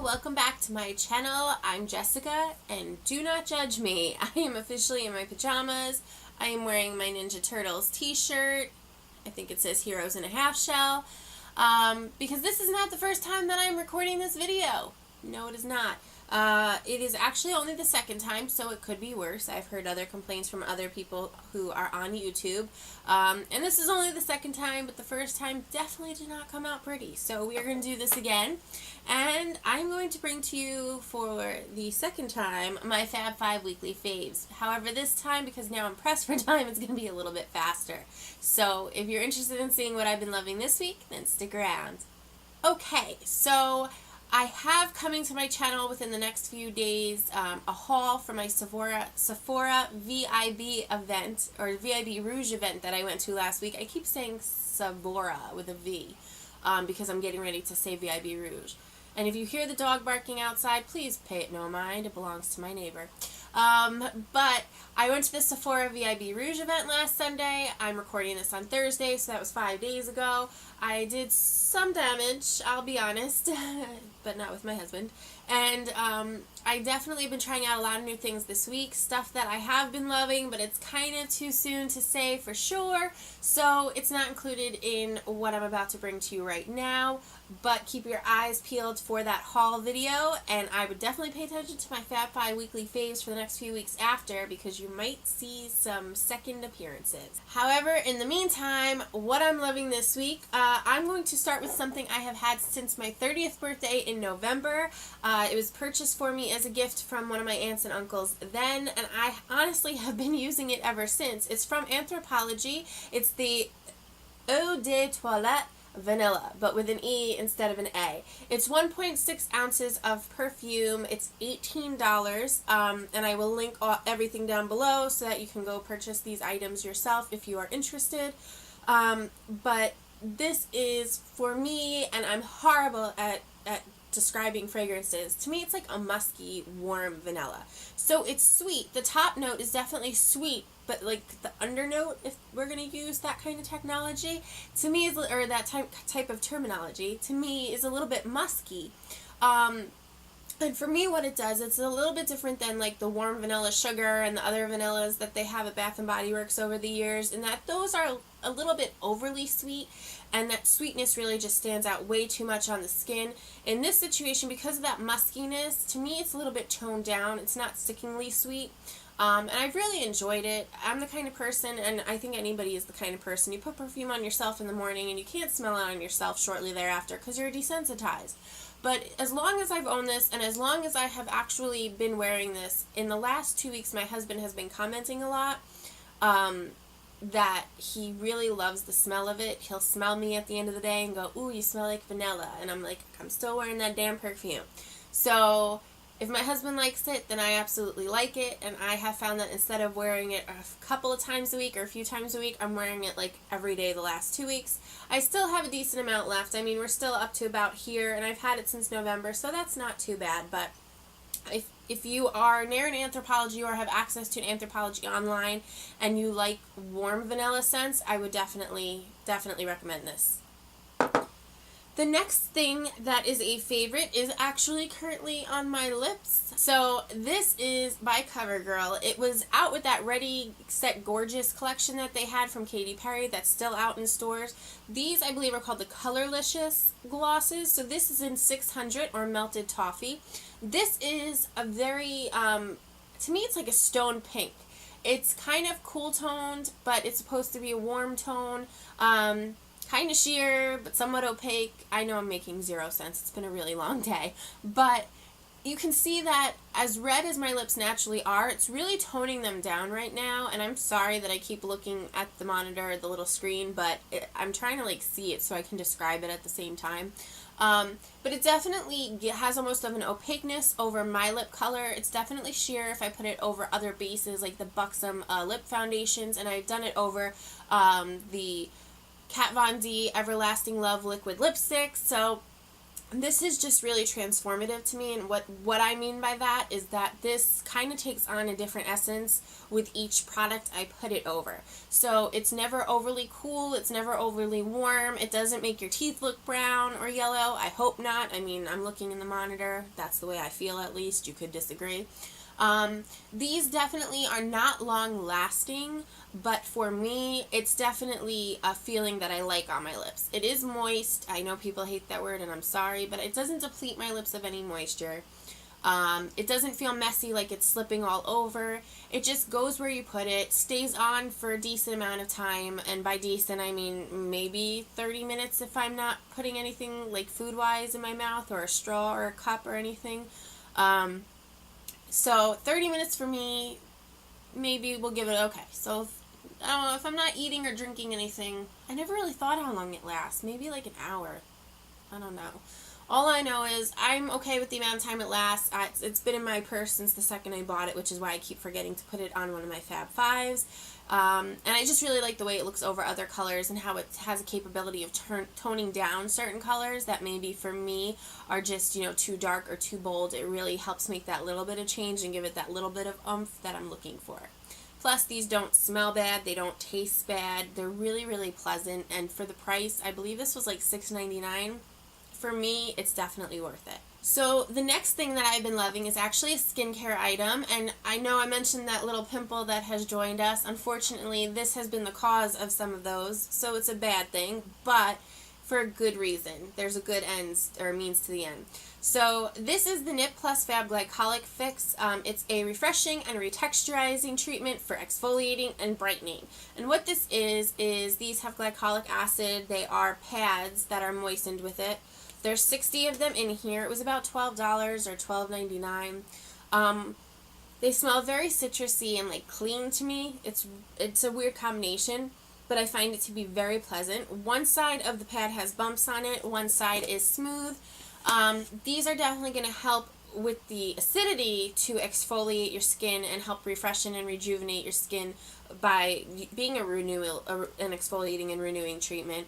welcome back to my channel. I'm Jessica, and do not judge me. I am officially in my pajamas. I am wearing my Ninja Turtles t-shirt. I think it says Heroes in a Half Shell. Because this is not the first time that I'm recording this video. No, it is not. It is actually only the second time, so it could be worse. I've heard other complaints from other people who are on YouTube. And this is only the second time, but the first time definitely did not come out pretty. So we are going to do this again. And I'm going to bring to you, for the second time, my Fab 5 weekly faves. However, this time, because now I'm pressed for time, it's going to be a little bit faster. So if you're interested in seeing what I've been loving this week, then stick around. Okay, so I have coming to my channel within the next few days a haul for my Sephora VIB event, or VIB Rouge event that I went to last week. I keep saying Sephora with a V because I'm getting ready to say VIB Rouge. And if you hear the dog barking outside, please pay it no mind. It belongs to my neighbor. But I went to the Sephora VIB Rouge event last Sunday. I'm recording this on Thursday, so that was 5 days ago. I did some damage, I'll be honest, but not with my husband. And I definitely have been trying out a lot of new things this week, stuff that I have been loving, but it's kind of too soon to say for sure, so it's not included in what I'm about to bring to you right now. But keep your eyes peeled for that haul video, and I would definitely pay attention to my Fab 5 weekly faves for the next few weeks after, because you might see some second appearances. However, in the meantime, what I'm loving this week, I'm going to start with something I have had since my 30th birthday in November. It was purchased for me as a gift from one of my aunts and uncles then, and I honestly have been using it ever since. It's from Anthropologie. It's the Eau de Toilette Vanilla, but with an E instead of an A. It's 1.6 ounces of perfume. It's $18, and I will link everything down below so that you can go purchase these items yourself if you are interested. But this is for me, and I'm horrible at describing fragrances. To me, it's like a musky, warm vanilla. So it's sweet. The top note is definitely sweet, but like the undernote, if we're going to use that kind of technology, to me, or that type of terminology, to me is a little bit musky. And for me, what it does, it's a little bit different than like the warm vanilla sugar and the other vanillas that they have at Bath & Body Works over the years, in that those are a little bit overly sweet, and that sweetness really just stands out way too much on the skin. In this situation, because of that muskiness, to me it's a little bit toned down. It's not stickingly sweet. And I've really enjoyed it. I'm the kind of person, and I think anybody is the kind of person, you put perfume on yourself in the morning and you can't smell it on yourself shortly thereafter because you're desensitized. But as long as I've owned this, and as long as I have actually been wearing this, in the last 2 weeks my husband has been commenting a lot that he really loves the smell of it. He'll smell me at the end of the day and go, "Ooh, you smell like vanilla." And I'm like, I'm still wearing that damn perfume. So if my husband likes it, then I absolutely like it, and I have found that instead of wearing it a couple of times a week or a few times a week, I'm wearing it like every day the last 2 weeks. I still have a decent amount left. I mean, we're still up to about here, and I've had it since November, so that's not too bad. But if you are near an Anthropologie or have access to an Anthropologie online and you like warm vanilla scents, I would definitely recommend this. The next thing that is a favorite is actually currently on my lips. So this is by CoverGirl. It was out with that Ready, Set, Gorgeous collection that they had from Katy Perry that's still out in stores. These, I believe, are called the Colorlicious glosses. So this is in 600, or Melted Toffee. This is a very, to me it's like a stone pink. It's kind of cool toned, but it's supposed to be a warm tone. Kind of sheer, but somewhat opaque. I know I'm making zero sense. It's been a really long day. But you can see that as red as my lips naturally are, it's really toning them down right now. And I'm sorry that I keep looking at the monitor, the little screen, but I'm trying to like see it so I can describe it at the same time. But it definitely has almost of an opaqueness over my lip color. It's definitely sheer if I put it over other bases like the Buxom lip foundations, and I've done it over the Kat Von D Everlasting Love liquid lipstick. So this is just really transformative to me, and what I mean by that is that this kind of takes on a different essence with each product I put it over. So it's never overly cool, it's never overly warm, it doesn't make your teeth look brown or yellow. I hope not. I mean, I'm looking in the monitor, that's the way I feel at least. You could disagree. These definitely are not long lasting, but for me, it's definitely a feeling that I like on my lips. It is moist. I know people hate that word, and I'm sorry, but it doesn't deplete my lips of any moisture. It doesn't feel messy like it's slipping all over. It just goes where you put it, stays on for a decent amount of time, and by decent I mean maybe 30 minutes if I'm not putting anything like food-wise in my mouth or a straw or a cup or anything. So 30 minutes for me, maybe we'll give it okay. So I don't know, if I'm not eating or drinking anything, I never really thought how long it lasts. Maybe like an hour. I don't know. All I know is I'm okay with the amount of time it lasts. It's been in my purse since the second I bought it, which is why I keep forgetting to put it on one of my Fab Fives. And I just really like the way it looks over other colors and how it has a capability of toning down certain colors that maybe for me are just, too dark or too bold. It really helps make that little bit of change and give it that little bit of oomph that I'm looking for. Plus, these don't smell bad, they don't taste bad, they're really, really pleasant, and for the price, I believe this was like $6.99. For me, it's definitely worth it. So the next thing that I've been loving is actually a skincare item, and I know I mentioned that little pimple that has joined us. Unfortunately, this has been the cause of some of those, so it's a bad thing, but for a good reason. There's a good end or means to the end. So this is the Nip Plus Fab Glycolic Fix. It's a refreshing and retexturizing treatment for exfoliating and brightening. And what this is these have glycolic acid. They are pads that are moistened with it. There's 60 of them in here. It was about $12 or $12.99. They smell very citrusy and like clean to me. It's a weird combination, but I find it to be very pleasant. One side of the pad has bumps on it. One side is smooth. These are definitely going to help with the acidity to exfoliate your skin and help refreshen and rejuvenate your skin by being an exfoliating and renewing treatment.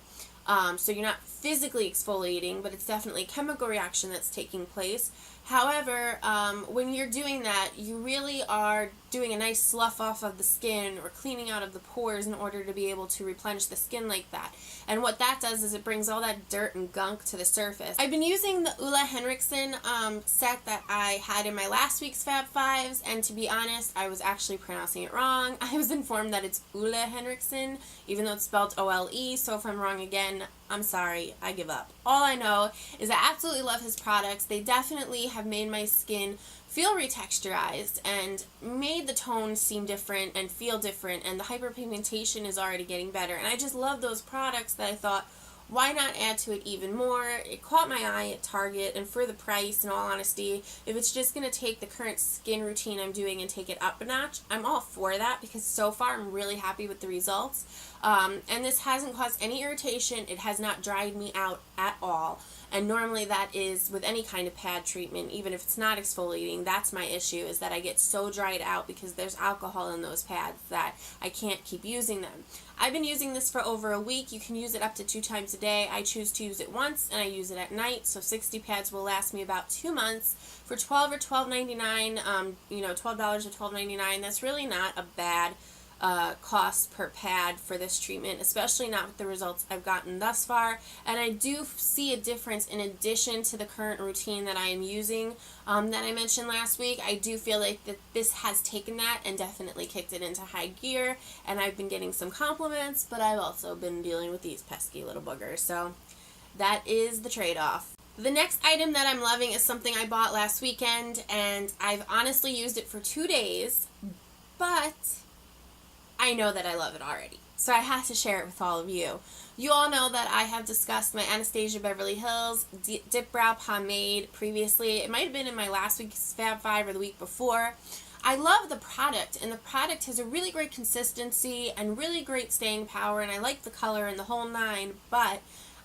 So you're not physically exfoliating, but it's definitely a chemical reaction that's taking place. However, when you're doing that, you really are doing a nice slough off of the skin or cleaning out of the pores in order to be able to replenish the skin like that. And what that does is it brings all that dirt and gunk to the surface. I've been using the Ole Henriksen set that I had in my last week's Fab Fives, and to be honest, I was actually pronouncing it wrong. I was informed that it's Ole Henriksen, even though it's spelled O-L-E, so if I'm wrong again, I'm sorry, I give up. All I know is I absolutely love his products. They definitely have made my skin feel retexturized and made the tone seem different and feel different, and the hyperpigmentation is already getting better. And I just love those products that I thought, why not add to it even more? It caught my eye at Target, and for the price, in all honesty, if it's just going to take the current skin routine I'm doing and take it up a notch, I'm all for that, because so far I'm really happy with the results. And this hasn't caused any irritation. It has not dried me out at all. And normally that is with any kind of pad treatment, even if it's not exfoliating, that's my issue, is that I get so dried out because there's alcohol in those pads that I can't keep using them. I've been using this for over a week. You can use it up to 2 times a day. I choose to use it once, and I use it at night, so 60 pads will last me about 2 months. For $12 or $12.99, $12 or $12.99, that's really not a bad cost per pad for this treatment, especially not with the results I've gotten thus far. And I do see a difference in addition to the current routine that I am using that I mentioned last week. I do feel like that this has taken that and definitely kicked it into high gear, and I've been getting some compliments, but I've also been dealing with these pesky little boogers, so that is the trade-off. The next item that I'm loving is something I bought last weekend, and I've honestly used it for 2 days, but I know that I love it already, so I have to share it with all of you. You all know that I have discussed my Anastasia Beverly Hills Dip Brow Pomade previously. It might have been in my last week's Fab 5 or the week before. I love the product, and the product has a really great consistency and really great staying power, and I like the color and the whole nine, but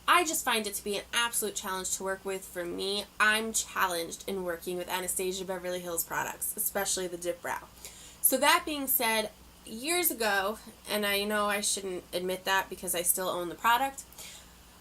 I just find it to be an absolute challenge to work with for me. I'm challenged in working with Anastasia Beverly Hills products, especially the Dip Brow. So that being said, years ago, and I know I shouldn't admit that because I still own the product,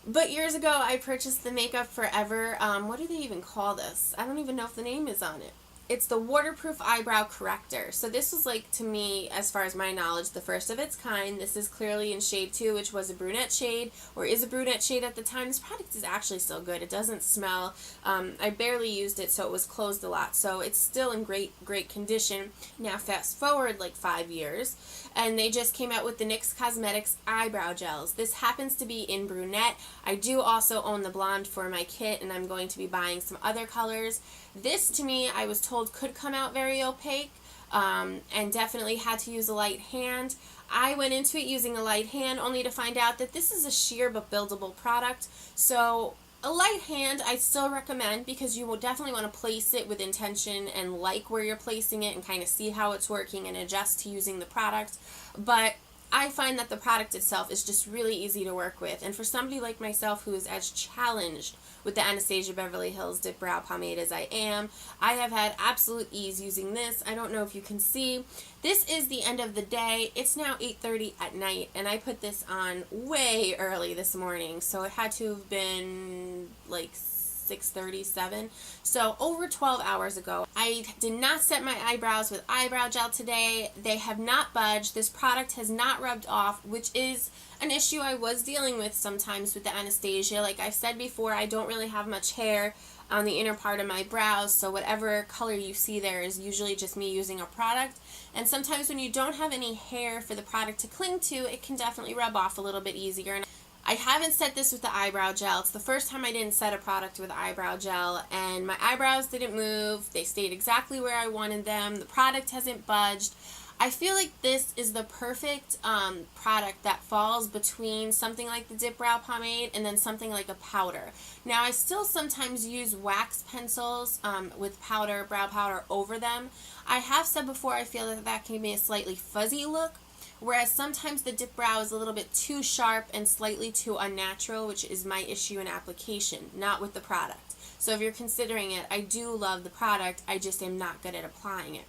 But years ago, I purchased the Makeup Forever. What do they even call this? I don't even know if the name is on it. It's the waterproof eyebrow corrector. So this was, like, to me, as far as my knowledge, the first of its kind. This is clearly in shade 2, which was a brunette shade, or is a brunette shade at the time. This product is actually still good. It doesn't smell. I barely used it, so it was closed a lot. So it's still in great condition. Now fast forward like 5 years, and they just came out with the NYX Cosmetics eyebrow gels. This happens to be in brunette. I do also own the blonde for my kit, and I'm going to be buying some other colors. This, to me, I was told could come out very opaque, and definitely had to use a light hand. I went into it using a light hand only to find out that this is a sheer but buildable product. So a light hand I still recommend, because you will definitely want to place it with intention and like where you're placing it and kind of see how it's working and adjust to using the product. But I find that the product itself is just really easy to work with. And for somebody like myself who is as challenged with the Anastasia Beverly Hills Dip Brow Pomade as I am, I have had absolute ease using this. I don't know if you can see. This is the end of the day. It's now 8:30 at night, and I put this on way early this morning, so it had to have been like 6:37, so over 12 hours ago. I did not set my eyebrows with eyebrow gel today. They have not budged. This product has not rubbed off, which is an issue I was dealing with sometimes with the Anastasia. Like I've said before, I don't really have much hair on the inner part of my brows, so whatever color you see there is usually just me using a product. And sometimes when you don't have any hair for the product to cling to, it can definitely rub off a little bit easier. And I haven't set this with the eyebrow gel. It's the first time I didn't set a product with eyebrow gel, and my eyebrows didn't move. They stayed exactly where I wanted them. The product hasn't budged. I feel like this is the perfect product that falls between something like the Dip Brow Pomade and then something like a powder. Now, I still sometimes use wax pencils with powder, brow powder over them. I have said before I feel that that can be a slightly fuzzy look, whereas sometimes the dip brow is a little bit too sharp and slightly too unnatural, which is my issue in application, not with the product. So if you're considering it, I do love the product, I just am not good at applying it.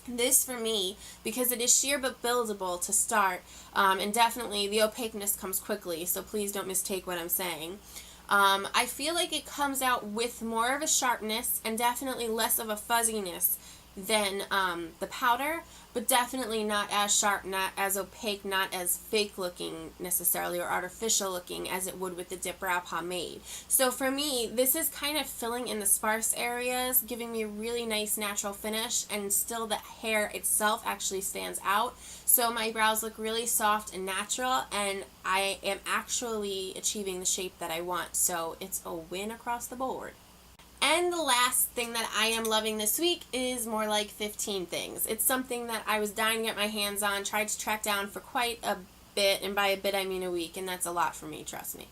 This, for me, because it is sheer but buildable to start, and definitely the opaqueness comes quickly, so please don't mistake what I'm saying. I feel like it comes out with more of a sharpness and definitely less of a fuzziness than the powder, but definitely not as sharp, not as opaque, not as fake looking necessarily, or artificial looking as it would with the Dip Brow Pomade. So for me, this is kind of filling in the sparse areas, giving me a really nice natural finish, and still the hair itself actually stands out. So my brows look really soft and natural, and I am actually achieving the shape that I want. So it's a win across the board. And the last thing that I am loving this week is more like 15 things. It's something that I was dying to get my hands on, tried to track down for quite a bit, and by a bit I mean a week, and that's a lot for me, trust me.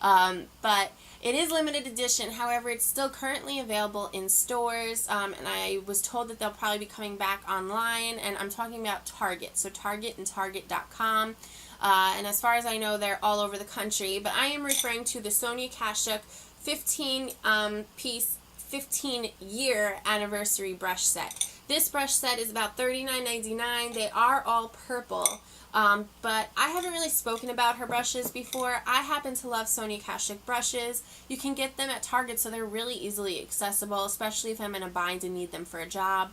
But it is limited edition. However, it's still currently available in stores, and I was told that they'll probably be coming back online, and I'm talking about Target, so Target and Target.com. And as far as I know, they're all over the country, but I am referring to the Sonia Kashuk 15-piece 15-year anniversary brush set. This brush set is about $39.99. They are all purple, but I haven't really spoken about her brushes before. I happen to love Sonia Kashuk brushes. You can get them at Target, so they're really easily accessible, especially if I'm in a bind and need them for a job.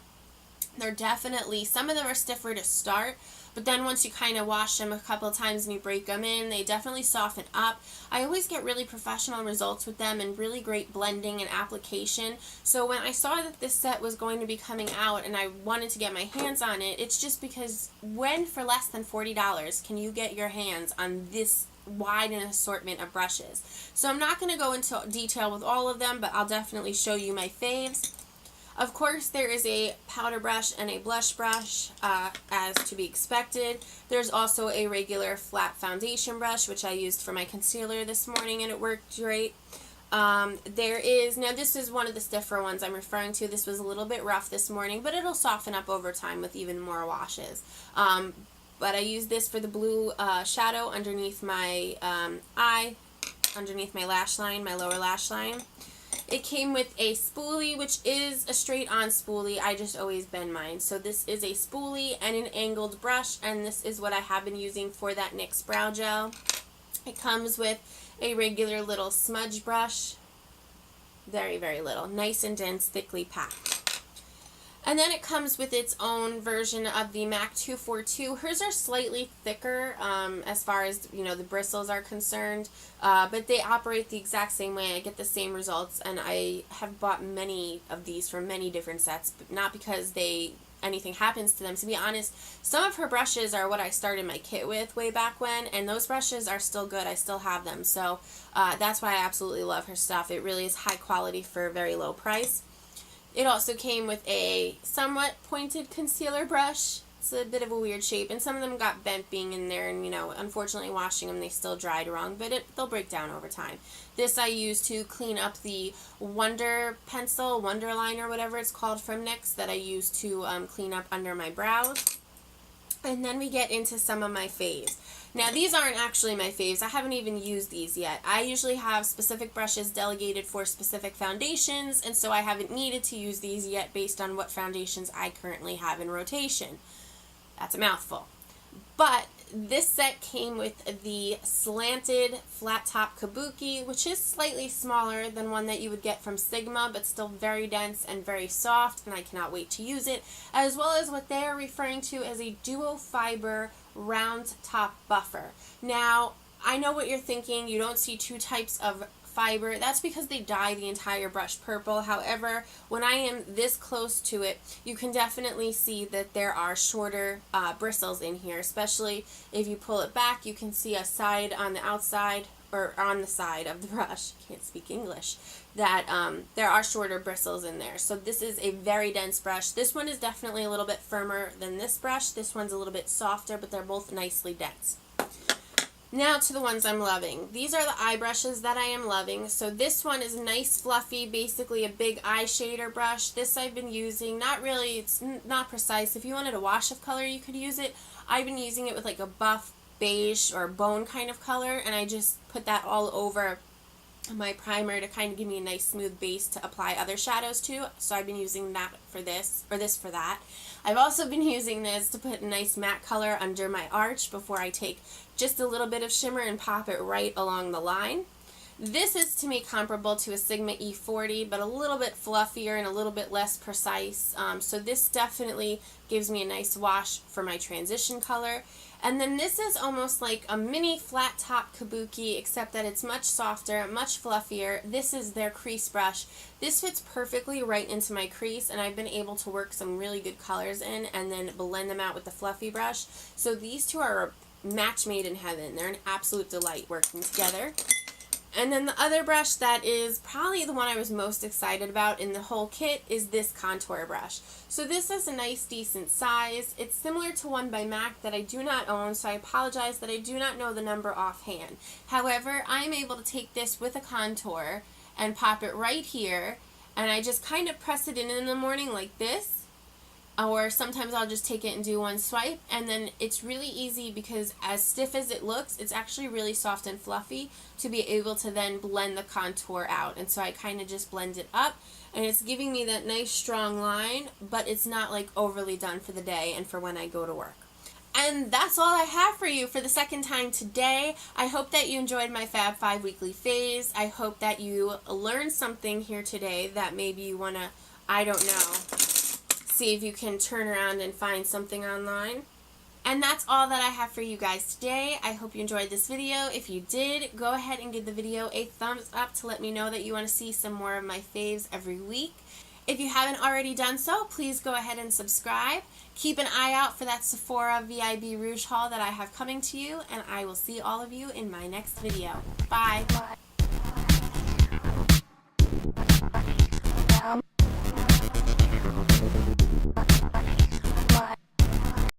They're definitely, some of them are stiffer to start, but then once you kind of wash them a couple of times and you break them in, they definitely soften up. I always get really professional results with them and really great blending and application. So when I saw that this set was going to be coming out and I wanted to get my hands on it, it's just because when for less than $40 can you get your hands on this wide an assortment of brushes? So I'm not going to go into detail with all of them, but I'll definitely show you my faves. Of course, there is a powder brush and a blush brush, as to be expected. There's also a regular flat foundation brush, which I used for my concealer this morning, and it worked great. There is, now this is one of the stiffer ones I'm referring to. This was a little bit rough this morning, but it'll soften up over time with even more washes. But I used this for the blue shadow underneath my eye, underneath my lash line, my lower lash line. It came with a spoolie, which is a straight-on spoolie. I just always bend mine. So this is a spoolie and an angled brush, and this is what I have been using for that NYX brow gel. It comes with a regular little smudge brush, very, very little, nice and dense, thickly packed. And then it comes with its own version of the MAC 242. Hers are slightly thicker as far as, the bristles are concerned, but they operate the exact same way. I get the same results, and I have bought many of these from many different sets, but not because anything happens to them. To be honest, some of her brushes are what I started my kit with way back when, and those brushes are still good. I still have them, so that's why I absolutely love her stuff. It really is high quality for a very low price. It also came with a somewhat pointed concealer brush. It's a bit of a weird shape, and some of them got bent being in there, and unfortunately washing them, they still dried wrong, but they'll break down over time. This I use to clean up the Wonder pencil, Wonder line, or whatever it's called from NYX, that I use to clean up under my brows. And then we get into some of my faves. Now, these aren't actually my faves. I haven't even used these yet. I usually have specific brushes delegated for specific foundations, and so I haven't needed to use these yet based on what foundations I currently have in rotation. That's a mouthful. But this set came with the slanted flat top kabuki, which is slightly smaller than one that you would get from Sigma, but still very dense and very soft, and I cannot wait to use it, as well as what they are referring to as a duo fiber round top buffer. Now, I know what you're thinking. You don't see two types of fiber. That's because they dye the entire brush purple. However, when I am this close to it, you can definitely see that there are shorter bristles in here, especially if you pull it back. You can see a side on the outside, or on the side of the brush, can't speak English, that there are shorter bristles in there. So this is a very dense brush. This one is definitely a little bit firmer than this brush. This one's a little bit softer, but they're both nicely dense. Now to the ones I'm loving. These are the eye brushes that I am loving. So this one is nice, fluffy, basically a big eye shader brush. This I've been using, not really, it's not precise. If you wanted a wash of color, you could use it. I've been using it with like a buff, beige, or bone kind of color, and I just put that all over my primer to kind of give me a nice smooth base to apply other shadows to. So I've been using that for this, or this for that. I've also been using this to put a nice matte color under my arch before I take just a little bit of shimmer and pop it right along the line. This is to me comparable to a Sigma E40, but a little bit fluffier and a little bit less precise. So this definitely gives me a nice wash for my transition color. And then this is almost like a mini flat top kabuki, except that it's much softer, much fluffier. This is their crease brush. This fits perfectly right into my crease, and I've been able to work some really good colors in and then blend them out with the fluffy brush. So these two are a match made in heaven. They're an absolute delight working together. And then the other brush that is probably the one I was most excited about in the whole kit is this contour brush. So this is a nice decent size. It's similar to one by MAC that I do not own, so I apologize that I do not know the number offhand. However, I am able to take this with a contour and pop it right here, and I just kind of press it in the morning like this. Or sometimes I'll just take it and do one swipe, and then it's really easy because as stiff as it looks, it's actually really soft and fluffy to be able to then blend the contour out. And so I kind of just blend it up, and it's giving me that nice strong line, but it's not like overly done for the day and for when I go to work. And that's all I have for you for the second time today. I hope that you enjoyed my Fab 5 weekly phase. I hope that you learned something here today that maybe you want to, I don't know, see if you can turn around and find something online. And that's all that I have for you guys today. I hope you enjoyed this video. If you did, go ahead and give the video a thumbs up to let me know that you want to see some more of my faves every week. If you haven't already done so, please go ahead and subscribe. Keep an eye out for that Sephora VIB Rouge haul that I have coming to you, and I will see all of you in my next video. Bye.